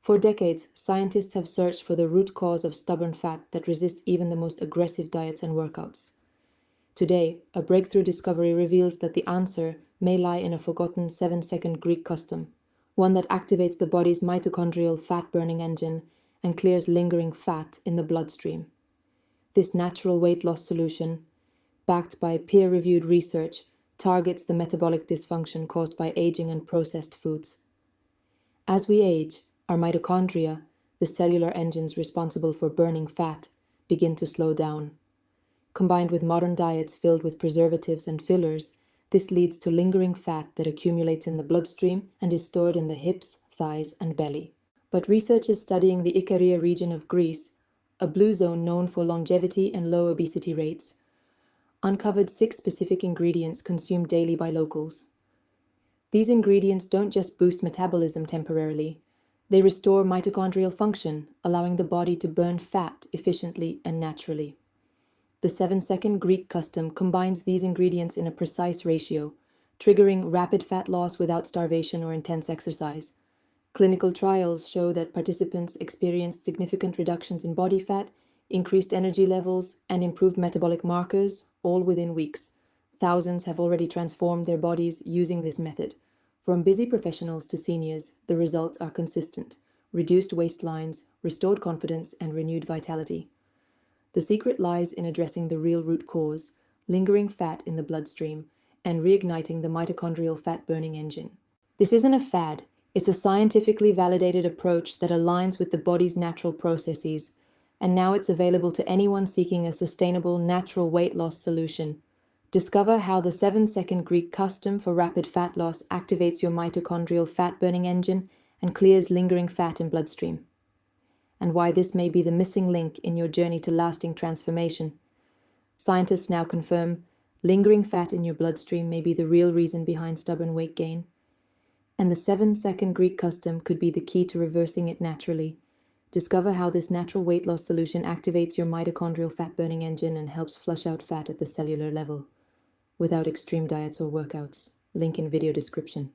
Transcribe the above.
For decades, scientists have searched for the root cause of stubborn fat that resists even the most aggressive diets and workouts. Today, a breakthrough discovery reveals that the answer may lie in a forgotten 7-second Greek custom, one that activates the body's mitochondrial fat-burning engine and clears lingering fat in the bloodstream. This natural weight loss solution, backed by peer-reviewed research, targets the metabolic dysfunction caused by aging and processed foods. As we age, our mitochondria, the cellular engines responsible for burning fat, begin to slow down. Combined with modern diets filled with preservatives and fillers, this leads to lingering fat that accumulates in the bloodstream and is stored in the hips, thighs, and belly. But researchers studying the Ikaria region of Greece, a blue zone known for longevity and low obesity rates, uncovered 6 specific ingredients consumed daily by locals. These ingredients don't just boost metabolism temporarily, they restore mitochondrial function, allowing the body to burn fat efficiently and naturally. The 7-second Greek custom combines these ingredients in a precise ratio, triggering rapid fat loss without starvation or intense exercise. Clinical trials show that participants experienced significant reductions in body fat, increased energy levels, and improved metabolic markers, all within weeks. Thousands have already transformed their bodies using this method. From busy professionals to seniors, the results are consistent: reduced waistlines, restored confidence, and renewed vitality. The secret lies in addressing the real root cause, lingering fat in the bloodstream, and reigniting the mitochondrial fat-burning engine. This isn't a fad, it's a scientifically validated approach that aligns with the body's natural processes, and now it's available to anyone seeking a sustainable, natural weight loss solution. Discover how the 7-second Greek custom for rapid fat loss activates your mitochondrial fat-burning engine and clears lingering fat in bloodstream, and why this may be the missing link in your journey to lasting transformation. Scientists now confirm lingering fat in your bloodstream may be the real reason behind stubborn weight gain, and the 7-second Greek custom could be the key to reversing it naturally. Discover how this natural weight loss solution activates your mitochondrial fat-burning engine and helps flush out fat at the cellular level, without extreme diets or workouts. Link in video description.